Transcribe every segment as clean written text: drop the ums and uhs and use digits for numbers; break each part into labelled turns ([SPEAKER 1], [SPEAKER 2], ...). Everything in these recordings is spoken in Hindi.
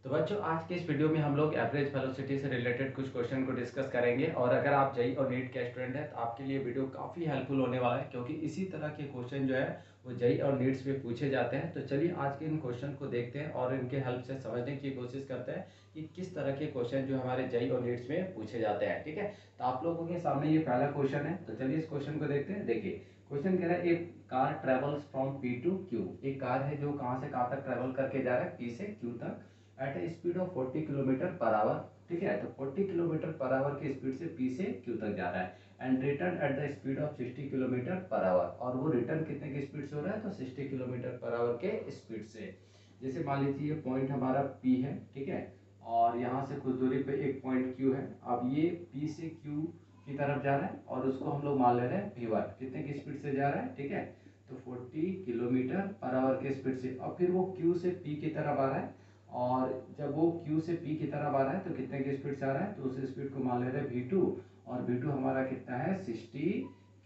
[SPEAKER 1] तो बच्चों आज के इस वीडियो में हम लोग एवरेज वेलोसिटी से रिलेटेड कुछ क्वेश्चन को डिस्कस करेंगे और अगर आप जेईई और नीट के स्टूडेंट हैं तो आपके लिए वीडियो काफ़ी हेल्पफुल होने वाला है क्योंकि इसी तरह के क्वेश्चन जो है वो जेईई और नीट्स में पूछे जाते हैं। तो चलिए आज के इन क्वेश्चन को देखते हैं और इनके हेल्प से समझने की कोशिश करते हैं कि किस तरह के क्वेश्चन जो हमारे जेईई और नीट्स में पूछे जाते हैं। ठीक है, तो आप लोगों के सामने ये पहला क्वेश्चन है, तो चलिए इस क्वेश्चन को देखते हैं। देखिए क्वेश्चन कह रहा है एक car travels from P to Q. एक कार है जो कहाँ से कहाँ तक ट्रेवल करके जा रहा है, पी से क्यू तक at a speed of 40 kilometre per hour. ठीक है, तो 40 किलोमीटर पर आवर की स्पीड से पी से क्यू तक जा रहा है and return at the speed of 60 kilometre per our. और वो रिटर्न कितने की स्पीड से हो रहा है, तो 60 किलोमीटर पर आवर के स्पीड से। जैसे मान लीजिए ये पॉइंट हमारा पी है, ठीक है, और यहाँ से कुछ दूरी पे एक पॉइंट क्यू है। अब ये पी से क्यू की तरफ जा रहा है और उसको हम लोग मान ले रहे हैं v1, कितने की स्पीड से जा रहा है। ठीक है, तो 40 किलोमीटर पर आवर के स्पीड से। और फिर वो क्यू से पी की तरफ आ रहा है और जब वो Q से P की तरफ आ रहा है तो कितने की स्पीड से आ रहा है, तो उस स्पीड को मान ले रहे हैं V2 और V2 हमारा कितना है 60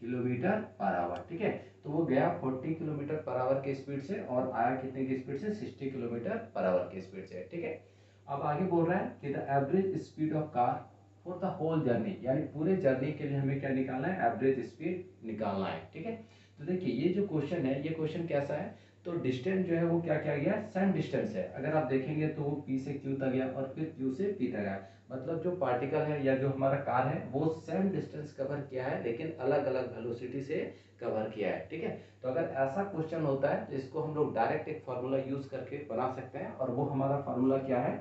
[SPEAKER 1] किलोमीटर पर आवर। ठीक है, तो वो गया 40 किलोमीटर पर आवर की स्पीड से और आया कितने की स्पीड से 60 किलोमीटर पर आवर की स्पीड से। ठीक है, अब आगे बोल रहा है कि the average speed of car for the whole journey, यानी पूरे जर्नी के लिए हमें क्या निकालना है, एवरेज स्पीड निकालना है। ठीक है, तो देखिए ये जो क्वेश्चन है, ये क्वेश्चन कैसा है, तो डिस्टेंस जो है वो क्या क्या गया, सेम डिस्टेंस है। अगर आप देखेंगे तो वो P से Q तक गया और फिर Q से P तक गया। मतलब जो पार्टिकल है या जो हमारा कार है वो सेम डिस्टेंस कवर किया है लेकिन अलग अलग वेलोसिटी से कवर किया है। ठीक है, तो अगर ऐसा क्वेश्चन होता है तो इसको हम लोग डायरेक्ट एक फार्मूला यूज करके बना सकते हैं और वो हमारा फार्मूला क्या है,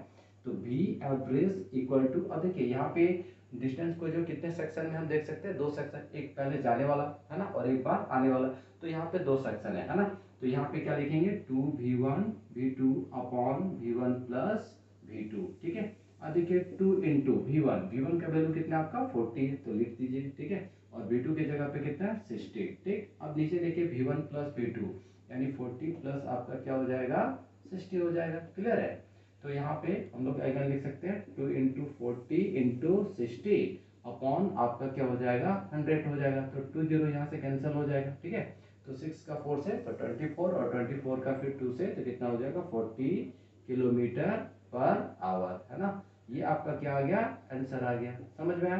[SPEAKER 1] तो V एवरेज इक्वल टू, अब देखिए यहाँ पे डिस्टेंस को जो कितने सेक्शन में हम देख सकते हैं, दो सेक्शन, एक पहले जाने वाला है ना और एक बार आने वाला। तो यहाँ पे दो सेक्शन है ना, तो यहाँ पे क्या लिखेंगे 2v1 v2 upon v1 plus v2। ठीक है, अब देखिए 2 इंटू v1 का वैल्यू कितना आपका 40 है तो लिख दीजिए। ठीक है, और v2 की जगह पे कितना है 60। ठीक, अब नीचे देखिए v1 प्लस v2 यानी 40 प्लस आपका क्या हो जाएगा 60 हो जाएगा। क्लियर है, तो यहाँ पे हम लोग आइगन लिख सकते हैं 2 इंटू 40 इंटू 60 अपॉन आपका क्या हो जाएगा 100 हो जाएगा। तो 2 जीरो यहाँ से कैंसिल हो जाएगा। ठीक है, तो 6 का 4 से तो 24 और 24 का फिर 2 से तो कितना हो जाएगा 40 किलोमीटर पर आवर, है ना। ये आपका क्या आ गया, आंसर आ गया। समझ में आया,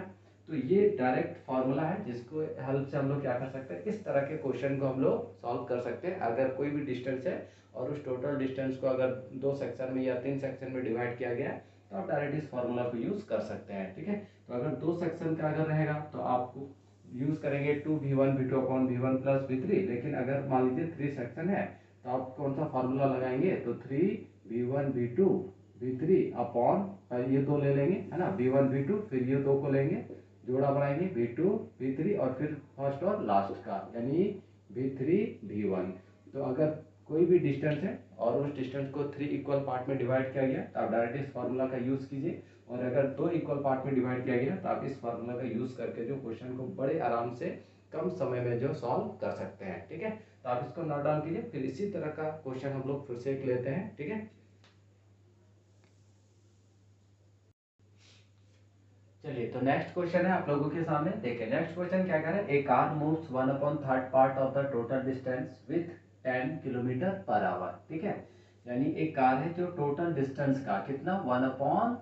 [SPEAKER 1] तो ये डायरेक्ट फार्मूला है जिसको हेल्प से हम लोग क्या कर सकते हैं, इस तरह के क्वेश्चन को हम लोग सॉल्व कर सकते हैं। अगर कोई भी डिस्टेंस है और उस टोटल डिस्टेंस को अगर दो सेक्शन में या तीन सेक्शन में डिवाइड किया गया है तो आप डायरेक्ट इस फार्मूला को यूज कर सकते हैं। ठीक है, तो अगर दो सेक्शन का अगर रहेगा तो आपको यूज करेंगे 2v1 v2 upon v1 plus v3। लेकिन अगर मान लीजिए 3 सेक्शन है तो आप कौन सा फार्मूला लगाएंगे, तो 3v1 v2 v3 अपॉन ये दो ले लेंगे, है ना, v1 v2, फिर ये दो को लेंगे, जोड़ा बनाएंगे v2 v3 और फिर फर्स्ट और लास्ट का यानी v3 v1। तो अगर कोई भी डिस्टेंस है और उस डिस्टेंस को 3 इक्वल पार्ट में डिवाइड किया गया तो आप डायरेक्ट इस फार्मूला का यूज कीजिए, और अगर दो इक्वल पार्ट में डिवाइड किया गया तो आप इस फार्मूला का यूज करके जो क्वेश्चन को बड़े आराम से कम समय में जो सॉल्व कर सकते हैं। ठीक है, तो आप इसको नोट डाउन कीजिए, फिर इसी तरह का क्वेश्चन हम लोग फिर से एक लेते हैं। ठीक है, चलिए तो नेक्स्ट क्वेश्चन है आप लोगों के सामने। देखिए नेक्स्ट क्वेश्चन क्या कह रहा है, a car moves 1/3 part of the total distance with 10 kilometre per hour. ठीक है, यानी एक कार है जो टोटल डिस्टेंस का कितना 1/3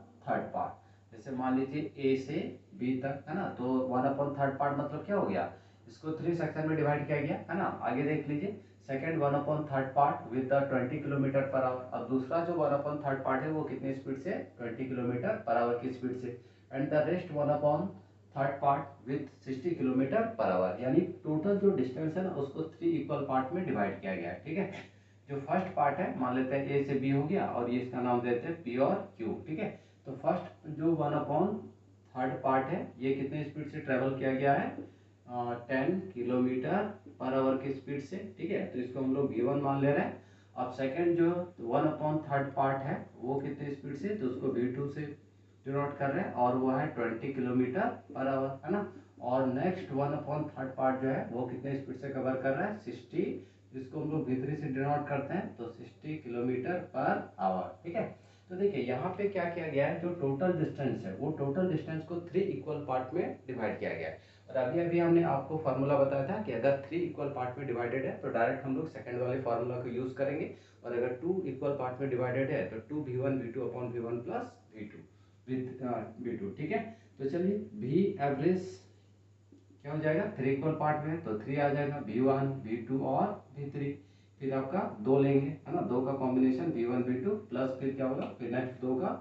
[SPEAKER 1] पार्ट, जैसे मान लीजिए ए से बी तक, है ना, तो 1/3 पार्ट मतलब क्या हो गया, इसको 3 सेक्शन में डिवाइड किया गया, है ना। आगे देख लीजिए second 1/3 part with the 20 kilometre per our. अब दूसरा जो 1/3 पार्ट है वो कितनी स्पीड से, 20 किलोमीटर पर आवर की स्पीड से, and the rest 1/3 part with 60 kilometre per our. यानी टोटल जो डिस्टेंस है ना उसको 3 इक्वल पार्ट में डिवाइड किया गया है। ठीक है, जो फर्स्ट पार्ट है मान लेते हैं ए से बी हो गया और ये इसका नाम देते हैं पी और क्यू। ठीक है, तो फर्स्ट जो 1/3 पार्ट है ये कितने स्पीड से ट्रेवल किया गया है, 10 किलोमीटर पर आवर की स्पीड से। ठीक है, तो इसको हम लोग v1 मान ले रहे हैं। अब सेकंड जो 1/3 पार्ट है वो कितने स्पीड से, तो उसको v2 से डिनोट कर रहे हैं और वो है 20 किलोमीटर पर आवर, है ना। और नेक्स्ट 1/3 पार्ट जो है वो कितने स्पीड से कवर कर रहा है 60, जिसको हम लोग v3 से डिनोट करते हैं तो 60 किलोमीटर पर आवर। ठीक है, तो देखिए यहाँ पे क्या किया गया है, जो टोटल डिस्टेंस है वो टोटल डिस्टेंस को 3 इक्वल पार्ट में डिवाइड किया गया है और अभी अभी हमने आपको फार्मूला बताया था कि अगर 3 इक्वल पार्ट में डिवाइडेड है तो डायरेक्ट हम लोग सेकंड वाले फार्मूला को यूज़ करेंगे, और अगर 2 इक्वल पार्ट में डिवाइडेड है तो 2v1 v2 upon v1 plus v2 with v2। ठीक है, तो चलिए v एवरेज क्या हो जाएगा, 3 इक्वल पार्ट में तो 3 आ जाएगा, v1 v2 और v3। फिर आपका 2 लेंगे, है ना, 2 का कॉम्बिनेशन v1 v2 प्लस फिर क्या होगा, फिर नेक्स्ट 2 का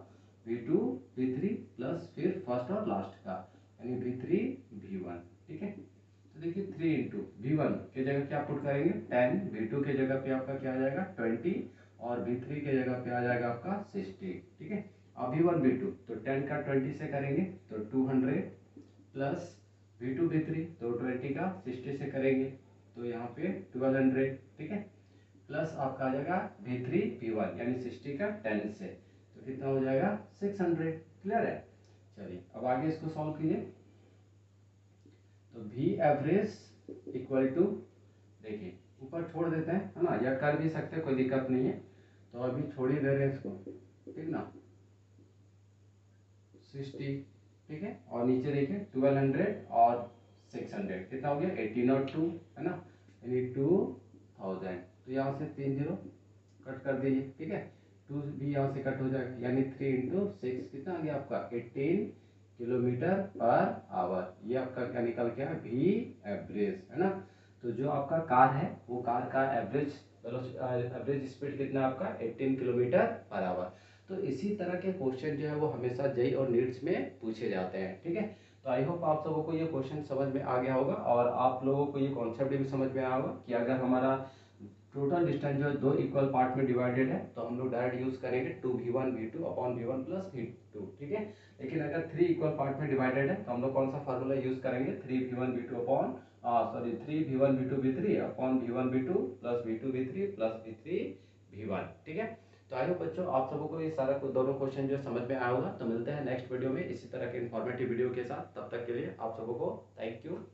[SPEAKER 1] v2 v3 प्लस फिर फर्स्ट और लास्ट का यानी v3 v1। ठीक है, तो देखिए 3 इंटू v1 की जगह क्या पुट करेंगे 10, v2 के जगह पे आपका क्या आ जाएगा 20 और v3 के जगह पे आ जाएगा आपका 60। ठीक है, अब v1 v2 तो 10 का 20 से करेंगे तो 200 प्लस v2 v3 तो 20 का 60 से करेंगे तो यहाँ पे 1200। ठीक है, प्लस आपका आ जाएगा v3 v1 यानी 60 का 10 से तो कितना हो जाएगा 600। क्लियर है, चलिए अब आगे इसको सॉल्व कीजिए। तो v एवरेज इक्वल टू, देखिए ऊपर छोड़ देते हैं, है ना, या कर भी सकते हैं, कोई दिक्कत नहीं है, तो अभी छोड़ ही दे रहे हैं इसको, ठीक ना, 60। ठीक है, और नीचे देखिए 1200 और 600 कितना हो गया 18 और 2, है ना, यानी 2000। तो यहाँ से 3 जीरो कट कर दीजिए। ठीक है, 2 भी यहाँ से कट हो जाएगा यानी 3 इंटू 6 कितना आ गया आपका 18 किलोमीटर पर आवर। ये आपका क्या निकल गया वी एवरेज, है ना। तो जो आपका कार है वो कार का एवरेज स्पीड कितना है आपका 18 किलोमीटर पर आवर। तो इसी तरह के क्वेश्चन जो है वो हमेशा जेई और नीट्स में पूछे जाते हैं। ठीक है, तो आई होप आप सबको ये क्वेश्चन समझ में आ गया होगा और आप लोगों को ये कॉन्सेप्ट भी समझ में आया होगा कि अगर हमारा टोटल डिस्टेंस जो है 2 इक्वल पार्ट में डिवाइडेड है तो हम लोग डायरेक्ट यूज करेंगे 2v1 v2 upon v1 plus v2। ठीक है, लेकिन अगर 3 इक्वल पार्ट में डिवाइडेड है तो हम लोग कौन सा फार्मूला यूज करेंगे 3v1 v2 upon 3v1 v2 v3 upon v1 v2 plus v2 v3 plus v3 v1। ठीक है, तो आई होप बच्चों आप सबको को ये सारा दोनों क्वेश्चन जो समझ में आया होगा। तो मिलते हैं नेक्स्ट वीडियो में इसी तरह के इन्फॉर्मेटिव वीडियो के साथ, तब तक के लिए आप सबको को थैंक यू।